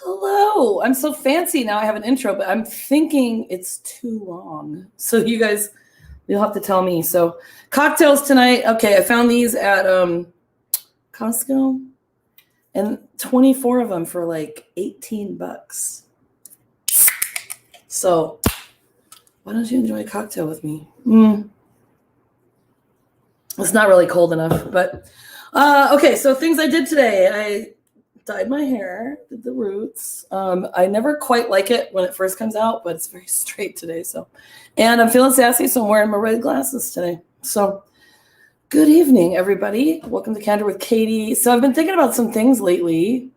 Hello, I'm so fancy now. I have an intro, but I'm thinking it's too long. So you guys, you'll have to tell me. So cocktails tonight. Okay, I found these at Costco, and 24 of them for like $18. So why don't you enjoy a cocktail with me? It's not really cold enough, but okay. So things I did today. I dyed my hair, did the roots. I never quite like it when it first comes out, but it's very straight today. So, and I'm feeling sassy, so I'm wearing my red glasses today. So, good evening, everybody. Welcome to Candor with Katy. So I've been thinking about some things lately.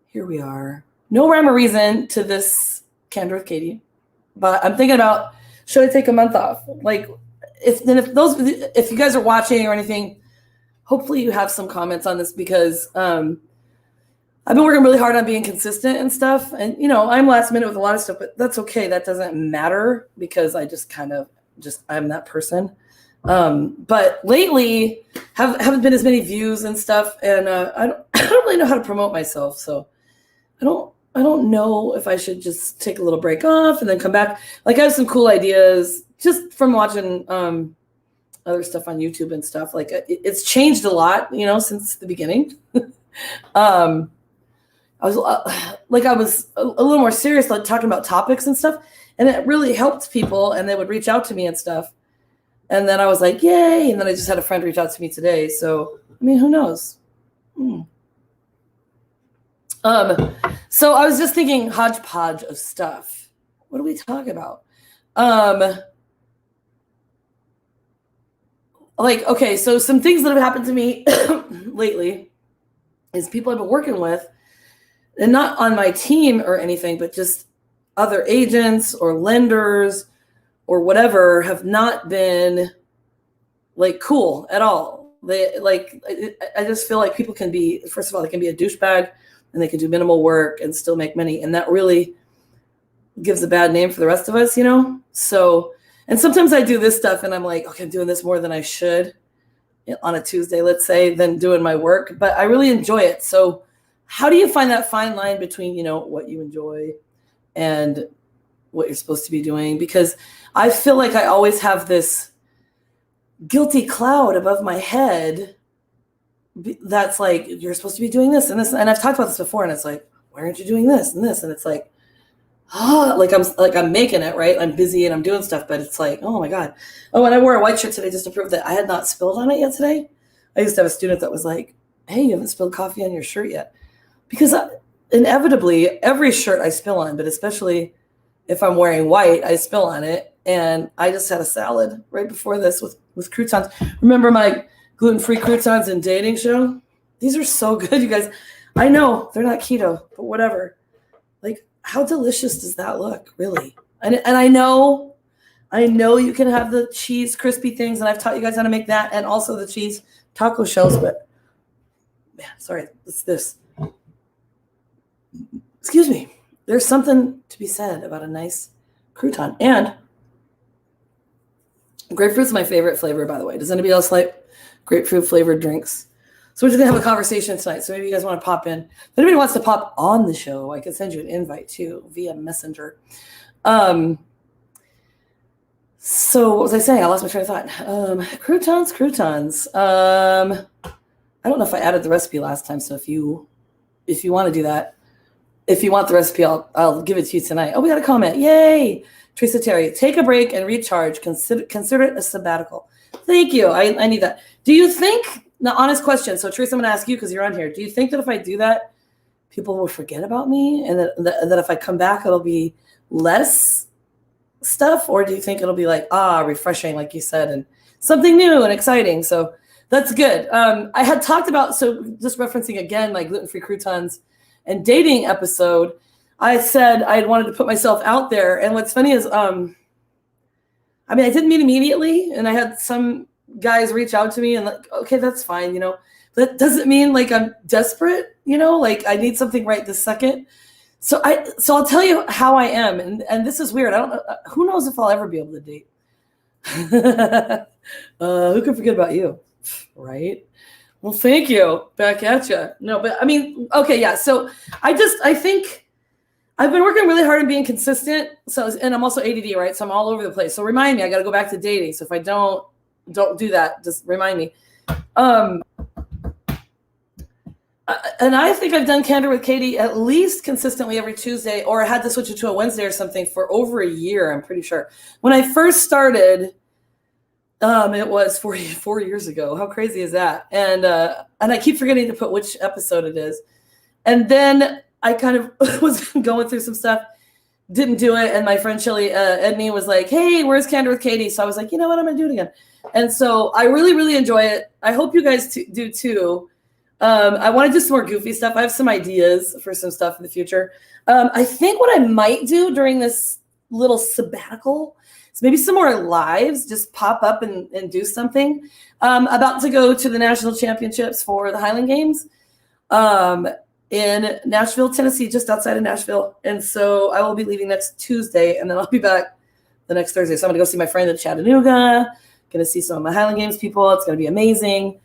Here we are. No rhyme or reason to this Candor with Katy, but I'm thinking about, should I take a month off? Like, if you guys are watching or anything, hopefully you have some comments on this, because I've been working really hard on being consistent and stuff. And, you know, I'm last minute with a lot of stuff, but that's okay. That doesn't matter, because I just I'm that person. But lately haven't been as many views and stuff. And I don't really know how to promote myself. So I don't know if I should just take a little break off and then come back. Like, I have some cool ideas just from watching other stuff on YouTube and stuff. Like, it's changed a lot, you know, since the beginning. I was a little more serious, like talking about topics and stuff, and it really helped people, and they would reach out to me and stuff. And then I was like, yay. And then I just had a friend reach out to me today. So, I mean, who knows? So I was just thinking hodgepodge of stuff. What do we talk about? Okay, so some things that have happened to me lately is people I've been working with, and not on my team or anything, but just other agents or lenders or whatever, have not been like cool at all. I just feel like people can be, first of all, they can be a douchebag, and they can do minimal work and still make money. And that really gives a bad name for the rest of us, you know? So, and sometimes I do this stuff and I'm like, okay, I'm doing this more than I should on a Tuesday, let's say, than doing my work, but I really enjoy it. So how do you find that fine line between, you know, what you enjoy and what you're supposed to be doing? Because I feel like I always have this guilty cloud above my head that's like, you're supposed to be doing this and this. And I've talked about this before, and it's like, why aren't you doing this and this? And it's like, I'm making it, right? I'm busy and I'm doing stuff, but it's like, oh my God. Oh, and I wore a white shirt today just to prove that I had not spilled on it yet today. I used to have a student that was like, hey, you haven't spilled coffee on your shirt yet. Because inevitably, every shirt I spill on, but especially if I'm wearing white, I spill on it. And I just had a salad right before this with croutons. Remember my gluten-free croutons and dating show? These are so good, you guys. I know they're not keto, but whatever. Like, how delicious does that look, really? And I know you can have the cheese crispy things, and I've taught you guys how to make that, and also the cheese taco shells, but man, sorry, it's this. Excuse me. There's something to be said about a nice crouton. And grapefruit's my favorite flavor, by the way. Does anybody else like grapefruit flavored drinks? So we're just going to have a conversation tonight. So maybe you guys want to pop in. If anybody wants to pop on the show, I can send you an invite too via Messenger. So what was I saying? I lost my train of thought. Croutons. I don't know if I added the recipe last time. So if you want to do that, if you want the recipe, I'll give it to you tonight. Oh, we got a comment. Yay. Teresa Terry, take a break and recharge. Consider it a sabbatical. Thank you. I need that. Do you think, the honest question, so Teresa, I'm going to ask you because you're on here. Do you think that if I do that, people will forget about me, and that if I come back, it'll be less stuff? Or do you think it'll be like, refreshing, like you said, and something new and exciting? So that's good. I had talked about, so just referencing again, my gluten-free croutons and dating episode, I said I wanted to put myself out there. And what's funny is, I didn't mean immediately, and I had some guys reach out to me and like, okay, that's fine. That doesn't mean like I'm desperate, like I need something right this second. So I'll tell you how I am. And this is weird. I don't know. Who knows if I'll ever be able to date? Who can forget about you? Right. Well, thank you. Back at you. No, but okay. Yeah. So I think I've been working really hard on being consistent. And I'm also ADD, right? So I'm all over the place. So remind me, I got to go back to dating. So if I don't do that, just remind me. And I think I've done Candor with Katy at least consistently every Tuesday, or I had to switch it to a Wednesday or something for over a year, I'm pretty sure. When I first started, it was 4 years ago. How crazy is that? And I keep forgetting to put which episode it is. And then I kind of was going through some stuff, didn't do it. And my friend Shelly Edney was like, hey, where's Candor with Katy? So I was like, you know what? I'm going to do it again. And so I really, really enjoy it. I hope you guys do too. I want to do some more goofy stuff. I have some ideas for some stuff in the future. I think what I might do during this little sabbatical is maybe some more lives, just pop up and do something. About to go to the national championships for the Highland Games in Nashville, Tennessee, just outside of Nashville. And so I will be leaving next Tuesday, and then I'll be back the next Thursday. So I'm going to go see my friend in Chattanooga, going to see some of my Highland Games people. It's going to be amazing.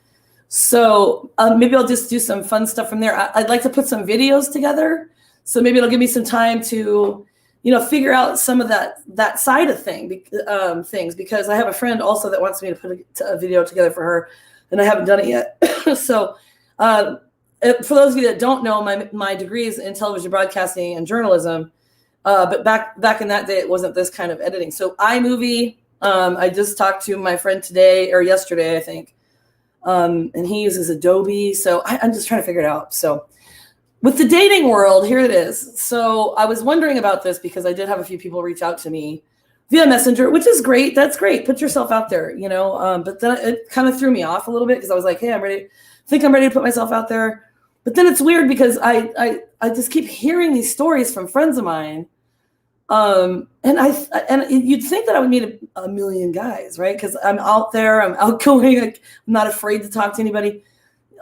So maybe I'll just do some fun stuff from there. I'd like to put some videos together. So maybe it'll give me some time to, figure out some of that side of things, because I have a friend also that wants me to put a video together for her, and I haven't done it yet. So for those of you that don't know, my degree is in television broadcasting and journalism. But back in that day, it wasn't this kind of editing. So iMovie, I just talked to my friend today or yesterday, I think. And he uses Adobe. So I'm just trying to figure it out. So with the dating world, here it is. So I was wondering about this because I did have a few people reach out to me via Messenger, which is great. That's great. Put yourself out there, but then it kind of threw me off a little bit because I was like, hey, I'm ready to put myself out there. But then it's weird because I just keep hearing these stories from friends of mine. And you'd think that I would meet a million guys, right? Because I'm out there, I'm outgoing, I'm not afraid to talk to anybody.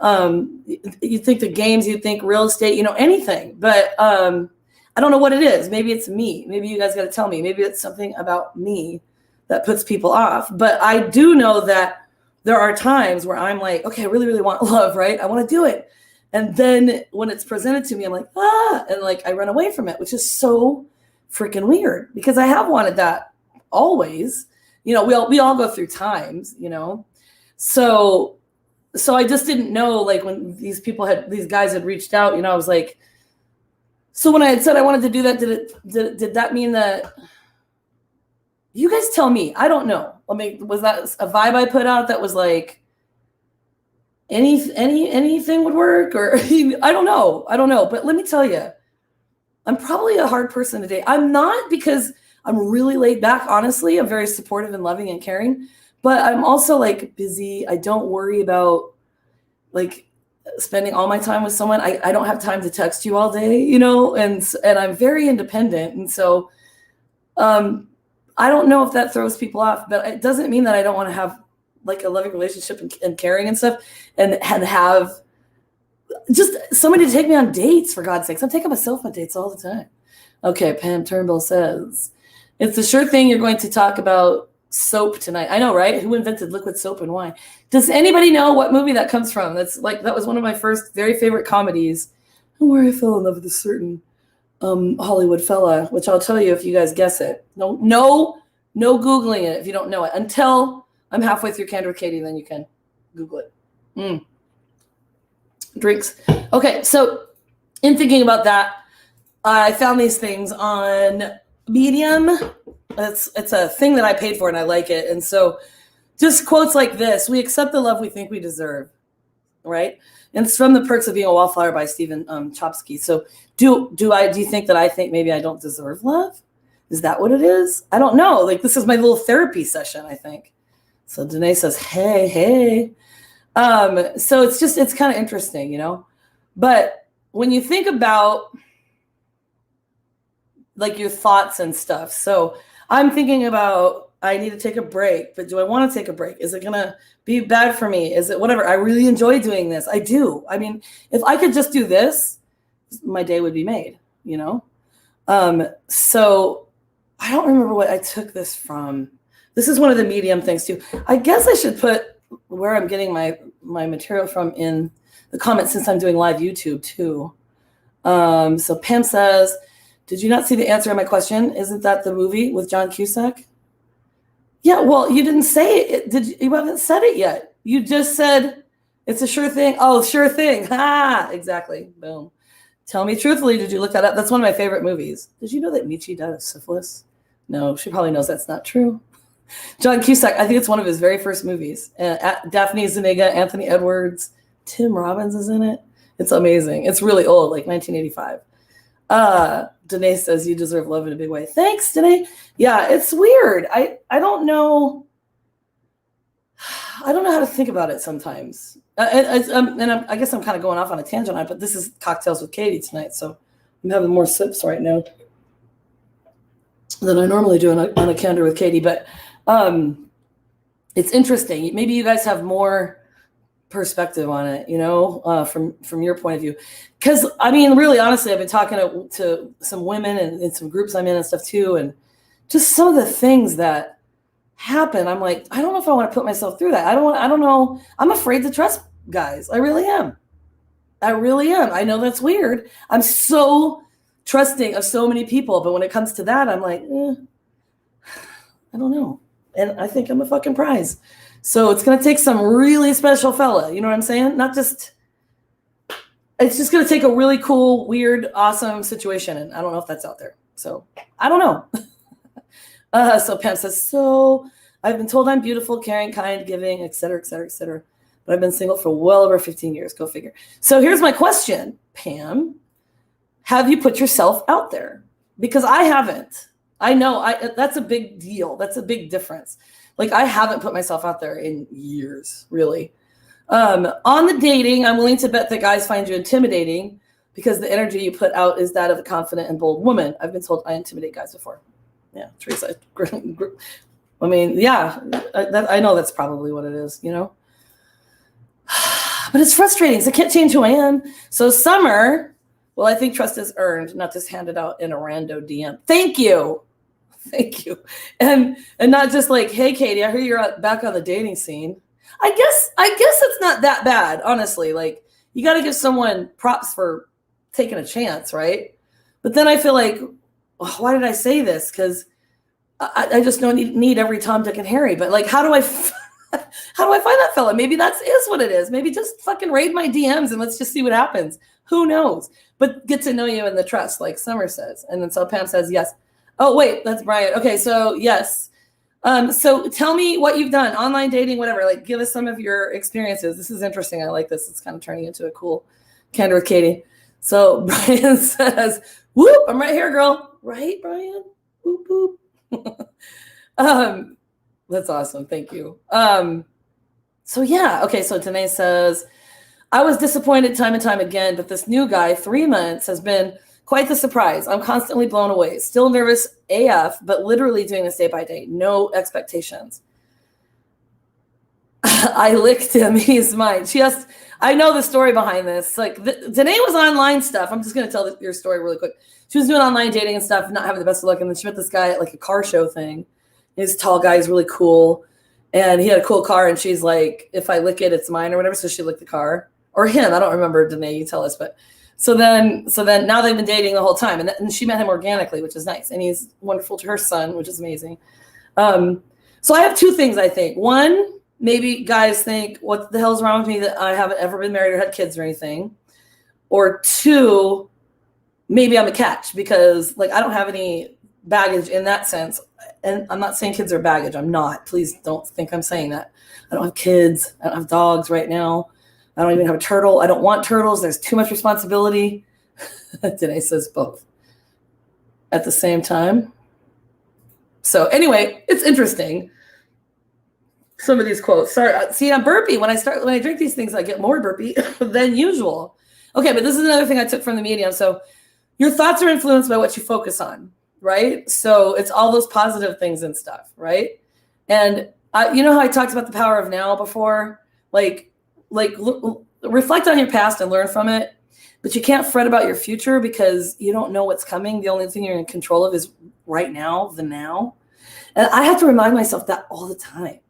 You'd think the games, you'd think real estate, anything. But I don't know what it is. Maybe it's me. Maybe you guys got to tell me. Maybe it's something about me that puts people off. But I do know that there are times where I'm like, okay, I really, really want love, right? I want to do it. And then when it's presented to me, I'm like, and like I run away from it, which is so freaking weird because I have wanted that always. We all go through times, So I just didn't know, like when these guys had reached out, I was like, so when I had said I wanted to do that, did that mean that? You guys tell me. I don't know. Was that a vibe I put out that was like anything would work, or I don't know. But let me tell you, I'm probably a hard person today. I'm not, because I'm really laid back. Honestly, I'm very supportive and loving and caring, but I'm also like busy. I don't worry about like spending all my time with someone. I don't have time to text you all day, and I'm very independent. And so I don't know if that throws people off, but it doesn't mean that I don't want to have like a loving relationship and caring and stuff and have just somebody to take me on dates, for God's sakes. I'm taking myself on dates all the time. Okay, Pam Turnbull says, it's a sure thing you're going to talk about soap tonight. I know, right? Who invented liquid soap and why? Does anybody know what movie that comes from? That was one of my first very favorite comedies, where I fell in love with a certain Hollywood fella, which I'll tell you if you guys guess it. No Googling it if you don't know it until I'm halfway through Candor with Katy, then you can Google it. Drinks. Okay, so in thinking about that, I found these things on Medium. It's a thing that I paid for and I like it. And so just quotes like this: "We accept the love we think we deserve," right? And it's from The Perks of Being a Wallflower by Stephen Chomsky. So do you think that I think maybe I don't deserve love? Is that what it is? I don't know. Like, this is my little therapy session, I think. So Danae says, hey. So it's kind of interesting, you know? But when you think about like your thoughts and stuff, so I'm thinking about, I need to take a break, but do I want to take a break? Is it going to be bad for me? Is it whatever? I really enjoy doing this. I do. I mean, if I could just do this, my day would be made, you know? So I don't remember what I took this from. This is one of the Medium things too. I guess I should put where I'm getting my material from in the comments, since I'm doing live YouTube too. So Pam says, "Did you not see the answer to my question? Isn't that the movie with John Cusack?" Yeah, well, you didn't say it. You haven't said it yet. You just said it's a sure thing. Oh, sure thing. Ha! Exactly. Boom. Tell me truthfully, did you look that up? That's one of my favorite movies. Did you know that Michi died of syphilis? No, she probably knows that's not true. John Cusack, I think it's one of his very first movies. Daphne Zuniga, Anthony Edwards, Tim Robbins is in it. It's amazing. It's really old, like 1985. Danae says, "You deserve love in a big way." Thanks, Danae. Yeah, it's weird. I don't know. I don't know how to think about it sometimes. I guess I'm kind of going off on a tangent on it, but this is Cocktails with Katy tonight, so I'm having more sips right now than I normally do on a Candor with Katy. But it's interesting. Maybe you guys have more perspective on it, you know, from your point of view. Because, I mean, really, honestly, I've been talking to some women and in some groups I'm in and stuff too, and just some of the things that happen, I'm like, I don't know if I want to put myself through that. I don't know. I'm afraid to trust guys. I really am. I know that's weird. I'm so trusting of so many people, but when it comes to that, I'm like, I don't know. And I think I'm a fucking prize. So it's going to take some really special fella. You know what I'm saying? It's just going to take a really cool, weird, awesome situation. And I don't know if that's out there. So I don't know. So Pam says, "So I've been told I'm beautiful, caring, kind, giving, et cetera, et cetera, et cetera. But I've been single for well over 15 years. Go figure." So here's my question, Pam. Have you put yourself out there? Because I haven't. I know that's a big deal. That's a big difference. Like, I haven't put myself out there in years, really. On the dating, I'm willing to bet that guys find you intimidating because the energy you put out is that of a confident and bold woman. I've been told I intimidate guys before. Yeah, Teresa. I mean, yeah, I know that's probably what it is, you know? But it's frustrating. So I can't change who I am. So Summer, well, I think trust is earned, not just handed out in a rando DM. Thank you. And not just like, "Hey, Katy, I hear you're back on the dating scene." I guess it's not that bad, honestly. Like, you got to give someone props for taking a chance, right? But then I feel like, why did I say this? Because I just don't need every Tom, Dick, and Harry. But like, how do I find that fella? Maybe that is what it is. Maybe just fucking raid my DMs and let's just see what happens. Who knows? But get to know you in the trust, like Summer says. And then so Pam says, yes. Oh, wait, that's Brian. Okay, so yes. So tell me what you've done, online dating, whatever. Like, give us some of your experiences. This is interesting. I like this. It's kind of turning into a cool Candor with Katy. So Brian says, "Whoop, I'm right here, girl." Right, Brian? Whoop, whoop. That's awesome. Thank you. So yeah. Okay, so Danae says, "I was disappointed time and time again, but this new guy, 3 months, has been quite the surprise. I'm constantly blown away. Still nervous AF, but literally doing this day by day. No expectations." I licked him. He's mine. I know the story behind this. Like, Danae was online stuff. I'm just going to tell your story really quick. She was doing online dating and stuff, not having the best of luck. And then she met this guy at like a car show thing. He's a tall guy. He's really cool. And he had a cool car. And she's like, "If I lick it, it's mine," or whatever. So she licked the car. Or him. I don't remember, Danae. You tell us. But So then now they've been dating the whole time, and she met him organically, which is nice. And he's wonderful to her son, which is amazing. So I have two things, I think. One, maybe guys think, what the hell's wrong with me that I haven't ever been married or had kids or anything? Or two, maybe I'm a catch because like I don't have any baggage in that sense. And I'm not saying kids are baggage. I'm not. Please don't think I'm saying that. I don't have kids. I don't have dogs right now. I don't even have a turtle. I don't want turtles. There's too much responsibility. Danae says both at the same time. So anyway, it's interesting. Some of these quotes. Sorry, see, I'm burpy. When I drink these things, I get more burpy than usual. Okay, but this is another thing I took from the medium. So your thoughts are influenced by what you focus on, right? So it's all those positive things and stuff, right? And you know how I talked about the power of now before? Like reflect on your past and learn from it. But you can't fret about your future because you don't know what's coming. The only thing you're in control of is right now, the now. And I have to remind myself that all the time,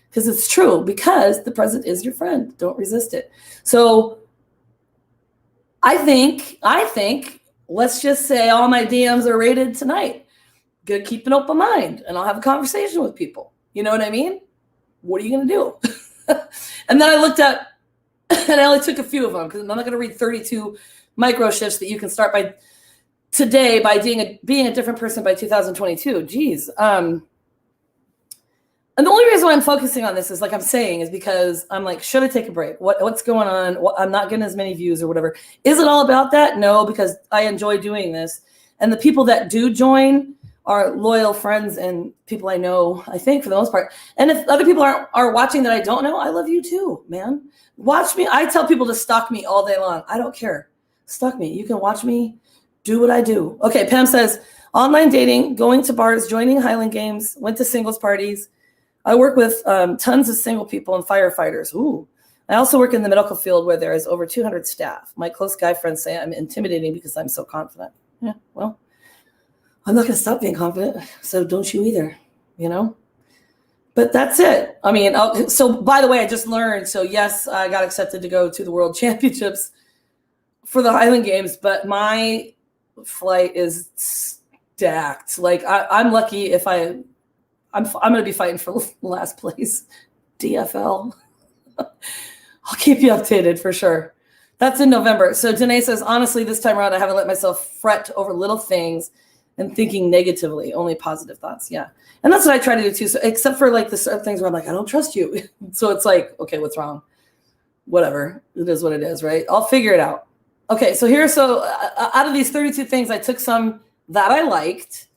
because it's true, because the present is your friend. Don't resist it. So I think, let's just say all my DMs are rated tonight. Good, keep an open mind, and I'll have a conversation with people. You know what I mean? What are you going to do? And then I looked up, and I only took a few of them because I'm not going to read 32 micro shifts that you can start by today by being a different person by 2022. Geez. And the only reason why I'm focusing on this is like I'm saying is because I'm like, should I take a break? What's going on? I'm not getting as many views or whatever. Is it all about that? No, because I enjoy doing this. And the people that do join are loyal friends and people I know, I think, for the most part. And if other people are watching that I don't know, I love you too, man. Watch me. I tell people to stalk me all day long. I don't care. Stalk me. You can watch me do what I do. Okay, Pam says, online dating, going to bars, joining Highland games, went to singles parties. I work with tons of single people and firefighters. Ooh. I also work in the medical field where there is over 200 staff. My close guy friends say I'm intimidating because I'm so confident. Yeah, well, I'm not going to stop being confident, so don't you either, you know? But that's it. I mean, so by the way, I just learned. So yes, I got accepted to go to the World Championships for the Highland Games, but my flight is stacked. Like I'm lucky if I'm going to be fighting for last place, DFL. I'll keep you updated for sure. That's in November. So Danae says, honestly, this time around, I haven't let myself fret over little things and thinking negatively, only positive thoughts. Yeah. And that's what I try to do too. So except for like the certain things where I'm like, I don't trust you. So it's like, okay, what's wrong? Whatever. It is what it is, right? I'll figure it out. Okay. So out of these 32 things, I took some that I liked,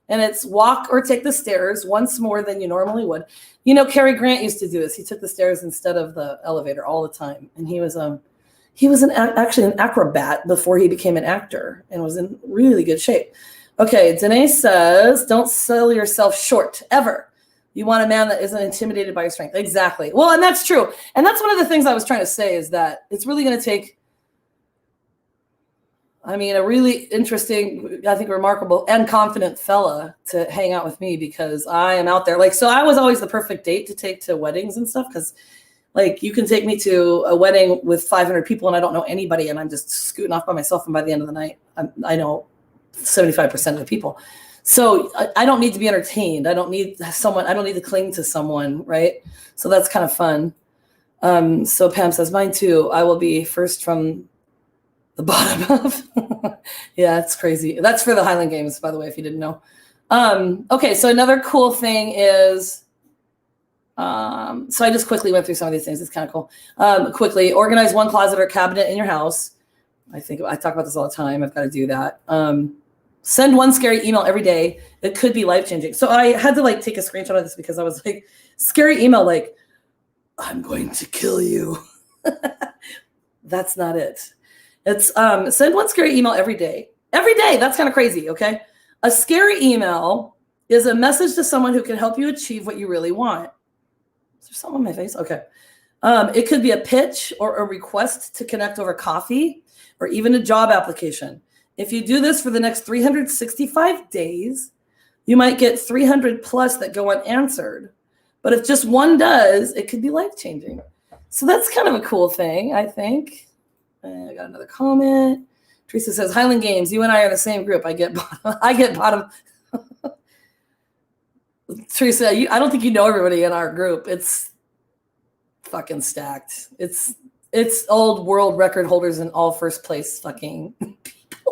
and it's walk or take the stairs once more than you normally would. You know, Cary Grant used to do this. He took the stairs instead of the elevator all the time. And he was actually an acrobat before he became an actor and was in really good shape. Okay, Danae says, don't sell yourself short, ever. You want a man that isn't intimidated by your strength. Exactly. Well, and that's true. And that's one of the things I was trying to say is that it's really going to take, I mean, a really interesting, I think remarkable and confident fella to hang out with me because I am out there. Like, so I was always the perfect date to take to weddings and stuff because like you can take me to a wedding with 500 people and I don't know anybody and I'm just scooting off by myself. And by the end of the night, I know 75% of the people. So I don't need to be entertained. I don't need to cling to someone. Right. So that's kind of fun. So Pam says, mine too. I will be first from the bottom of. Yeah, it's crazy. That's for the Highland Games, by the way, if you didn't know. Okay. So another cool thing is, so I just quickly went through some of these things. It's kind of cool. Quickly organize one closet or cabinet in your house. I think I talk about this all the time. I've got to do that. Send one scary email every day. It could be life-changing. So I had to like take a screenshot of this because I was like, scary email, like, I'm going to kill you. That's not it. It's send one scary email every day. Every day. That's kind of crazy. Okay. A scary email is a message to someone who can help you achieve what you really want. Is there something on my face? Okay. It could be a pitch or a request to connect over coffee or even a job application. If you do this for the next 365 days, you might get 300 plus that go unanswered. But if just one does, it could be life-changing. So that's kind of a cool thing, I think. I got another comment. Teresa says, Highland Games, you and I are in the same group. I get bottom. Teresa, I don't think you know everybody in our group. It's fucking stacked. It's old world record holders in all first place fucking people.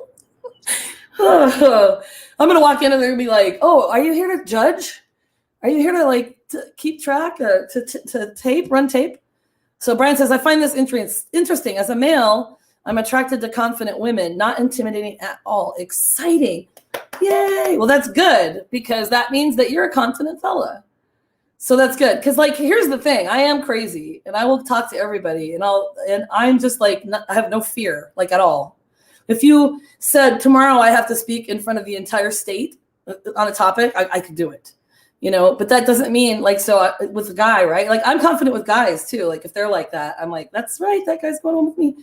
I'm going to walk in and they're going to be like, oh, are you here to judge? Are you here to like to keep track, to run tape? So Brian says, I find this interesting. As a male, I'm attracted to confident women, not intimidating at all. Exciting. Yay. Well, that's good because that means that you're a confident fella. So that's good. Because like, here's the thing. I am crazy and I will talk to everybody and I'm just like, I have no fear, like at all. If you said tomorrow I have to speak in front of the entire state on a topic, I could do it, you know, but that doesn't mean like, so with a guy, right? Like I'm confident with guys too. Like if they're like that, I'm like, that's right. That guy's going on with me.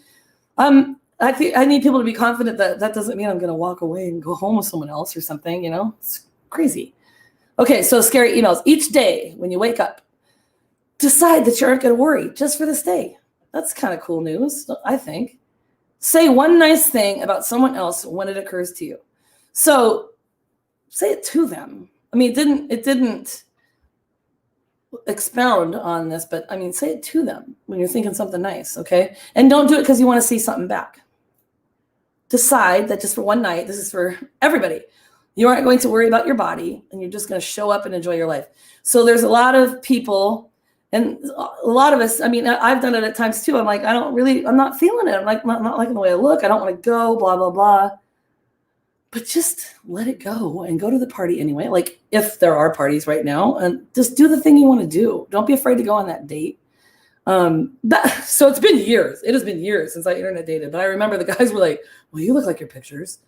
I think I need people to be confident that that doesn't mean I'm going to walk away and go home with someone else or something, you know, it's crazy. Okay. So scary emails each day when you wake up, decide that you aren't going to worry just for this day. That's kind of cool news, I think. Say one nice thing about someone else when it occurs to you. So say it to them. I mean, it didn't expound on this, but I mean, say it to them when you're thinking something nice, okay? And don't do it because you want to see something back. Decide that just for one night, this is for everybody. You aren't going to worry about your body and you're just going to show up and enjoy your life. So there's a lot of people and a lot of us, I mean, I've done it at times too. I'm like, I'm not feeling it. I'm like, not liking the way I look. I don't want to go, blah, blah, blah. But just let it go and go to the party anyway. Like if there are parties right now and just do the thing you want to do. Don't be afraid to go on that date. So it's been years. It has been years since I internet dated. But I remember the guys were like, well, you look like your pictures.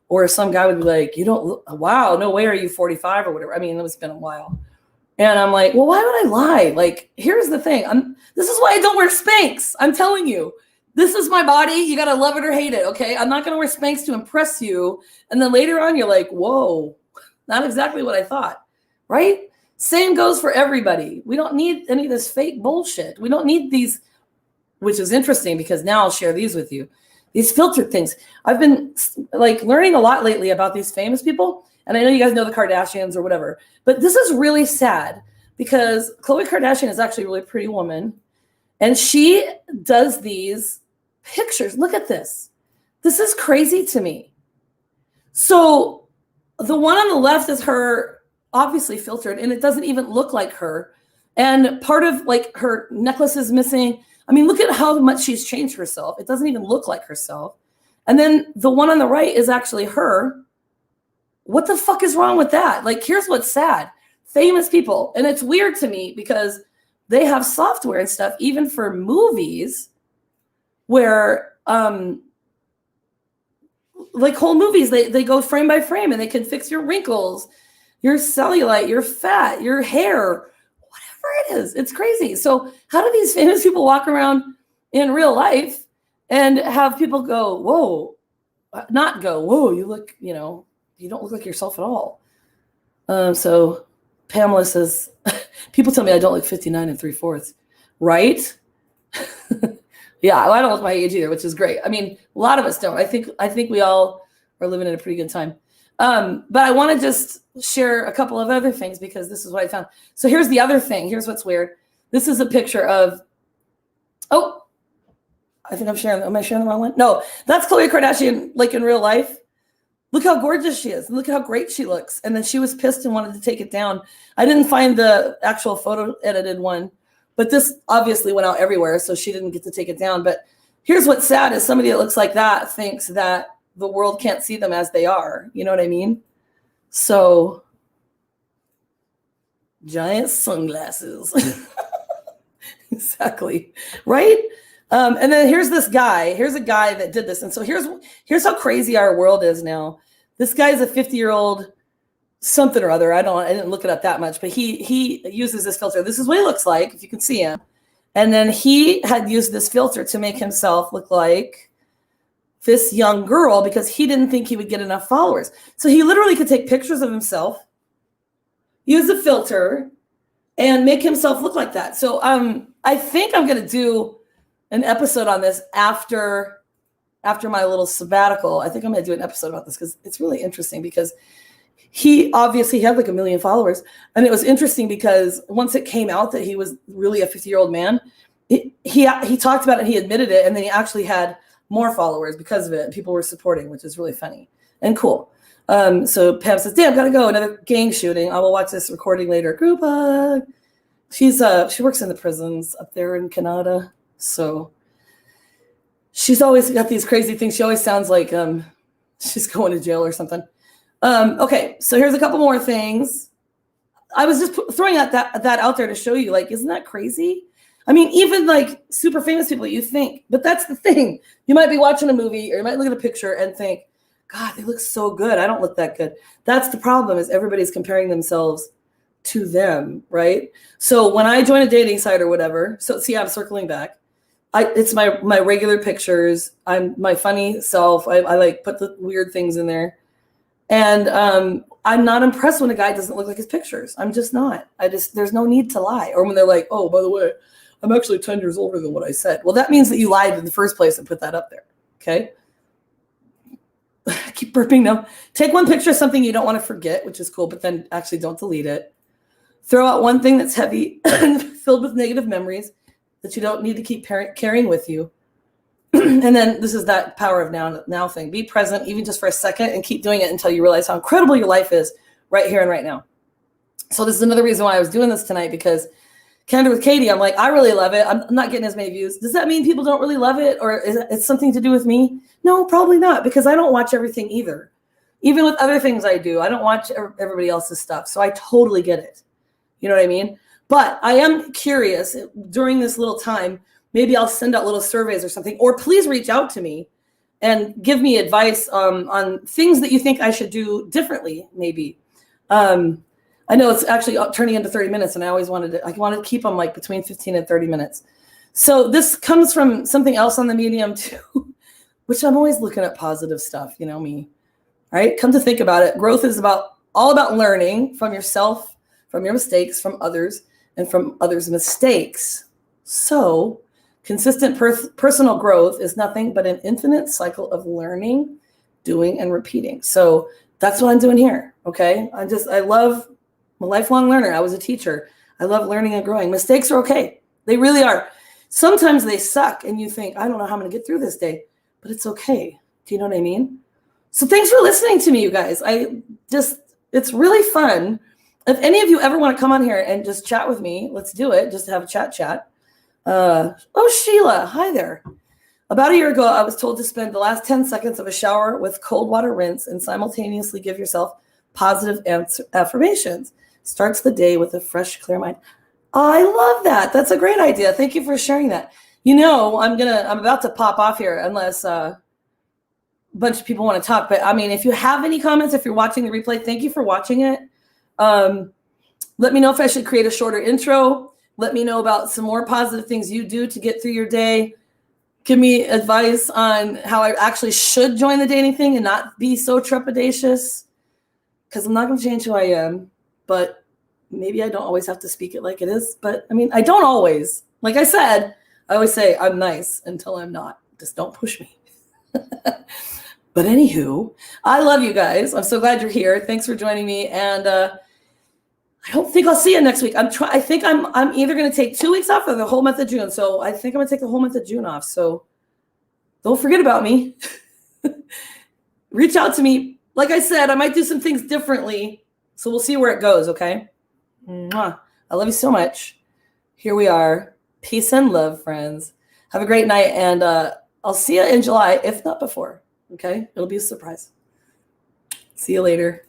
Or some guy would be like, you don't look, wow, no way are you 45 or whatever. I mean, it's been a while. And I'm like, well, why would I lie? Like, here's the thing. This is why I don't wear Spanx. I'm telling you, this is my body. You got to love it or hate it. Okay. I'm not going to wear Spanx to impress you. And then later on, you're like, whoa, not exactly what I thought. Right. Same goes for everybody. We don't need any of this fake bullshit. We don't need these, which is interesting because now I'll share these with you. These filtered things. I've been like learning a lot lately about these famous people. And I know you guys know the Kardashians or whatever, but this is really sad because Khloe Kardashian is actually a really pretty woman. And she does these pictures. Look at this. This is crazy to me. So the one on the left is her obviously filtered and it doesn't even look like her. And part of like her necklace is missing. I mean, look at how much she's changed herself. It doesn't even look like herself. And then the one on the right is actually her. What the fuck is wrong with that? Like, here's what's sad. Famous people. And it's weird to me because they have software and stuff, even for movies where, like whole movies, they go frame by frame and they can fix your wrinkles, your cellulite, your fat, your hair, whatever it is. It's crazy. So how do these famous people walk around in real life and have people go, whoa, not go, whoa, you look, you know, you don't look like yourself at all. So Pamela says, people tell me I don't look 59 3/4, right? Yeah, well, I don't look my age either, which is great. I mean, a lot of us don't. I think we all are living in a pretty good time. But I want to just share a couple of other things because this is what I found. So here's the other thing. Here's what's weird. This is a picture of, oh, I think I'm sharing. Am I sharing the wrong one? No, that's Khloe Kardashian, like in real life. Look how gorgeous she is. Look at how great she looks. And then she was pissed and wanted to take it down. I didn't find the actual photo edited one, but this obviously went out everywhere, so she didn't get to take it down. But here's what's sad is somebody that looks like that thinks that the world can't see them as they are. You know what I mean? So giant sunglasses. Exactly. Right? And then here's this guy. Here's a guy that did this. And so here's how crazy our world is now. This guy's a 50-year-old something or other. I didn't look it up that much, but he uses this filter. This is what he looks like, if you can see him. And then he had used this filter to make himself look like this young girl because he didn't think he would get enough followers. So he literally could take pictures of himself, use a filter, and make himself look like that. So I think I'm going to do an episode on this after my little sabbatical. I think I'm going to do an episode about this because it's really interesting because he obviously had like 1 million followers. And it was interesting because once it came out that he was really a 50-year-old man, he talked about it, he admitted it, and then he actually had more followers because of it. And people were supporting, which is really funny. and cool. So Pam says, damn, gotta go. Another gang shooting. I will watch this recording later. Group hug. She works in the prisons up there in Canada. So she's always got these crazy things. She always sounds like she's going to jail or something. Okay, so here's a couple more things. I was just throwing out that out there to show you, like, isn't that crazy? I mean, even like super famous people you think, but that's the thing. You might be watching a movie or you might look at a picture and think, God, they look so good. I don't look that good. That's the problem, is everybody's comparing themselves to them, right? So when I join a dating site or whatever, so see, I'm circling back. It's my regular pictures. I'm my funny self. I like put the weird things in there. And I'm not impressed when a guy doesn't look like his pictures. I'm just not. There's no need to lie. Or when they're like, oh, by the way, I'm actually 10 years older than what I said. Well, that means that you lied in the first place and put that up there. Okay. I keep burping now. Take one picture of something you don't want to forget, which is cool, but then actually don't delete it. Throw out one thing that's heavy and filled with negative memories that you don't need to keep carrying with you. And then this is that power of now thing. Be present, even just for a second, and keep doing it until you realize how incredible your life is right here and right now. So this is another reason why I was doing this tonight, because KandorwithKaty, I'm like, I really love it. I'm not getting as many views. Does that mean people don't really love it, or is it something to do with me? No, probably not, because I don't watch everything either. Even with other things I do, I don't watch everybody else's stuff. So I totally get it. You know what I mean? But I am curious during this little time. Maybe I'll send out little surveys or something, or please reach out to me and give me advice on things that you think I should do differently. Maybe. I know it's actually turning into 30 minutes, and I wanted to keep them like between 15 and 30 minutes. So this comes from something else on the medium too, which I'm always looking at positive stuff. You know me, right? Come to think about it, growth is all about learning from yourself, from your mistakes, from others, and from others' mistakes. So consistent personal growth is nothing but an infinite cycle of learning, doing, and repeating. So that's what I'm doing here, okay? I'm a lifelong learner. I was a teacher. I love learning and growing. Mistakes are okay. They really are. Sometimes they suck, and you think, I don't know how I'm going to get through this day, but it's okay. Do you know what I mean? So thanks for listening to me, you guys. It's really fun. If any of you ever want to come on here and just chat with me, let's do it. Just have a chat. Oh, Sheila, hi there. About a year ago, I was told to spend the last 10 seconds of a shower with cold water rinse and simultaneously give yourself positive affirmations. Starts the day with a fresh, clear mind. I love that. That's a great idea. Thank you for sharing that. You know, I'm about to pop off here unless a bunch of people want to talk. But I mean, if you have any comments, if you're watching the replay, thank you for watching it. Let me know if I should create a shorter intro. Let me know about some more positive things you do to get through your day. Give me advice on how I actually should join the dating thing and not be so trepidatious, because I'm not going to change who I am, but maybe I don't always have to speak it like it is. But I mean, I don't always. Like I said, I always say I'm nice until I'm not. Just don't push me. But anywho, I love you guys. I'm so glad you're here. Thanks for joining me. And I don't think I'll see you next week. I think I'm either going to take 2 weeks off or the whole month of June. So I think I'm going to take the whole month of June off. So don't forget about me. Reach out to me. Like I said, I might do some things differently. So we'll see where it goes, okay? Mwah. I love you so much. Here we are. Peace and love, friends. Have a great night. And I'll see you in July, if not before, okay? It'll be a surprise. See you later.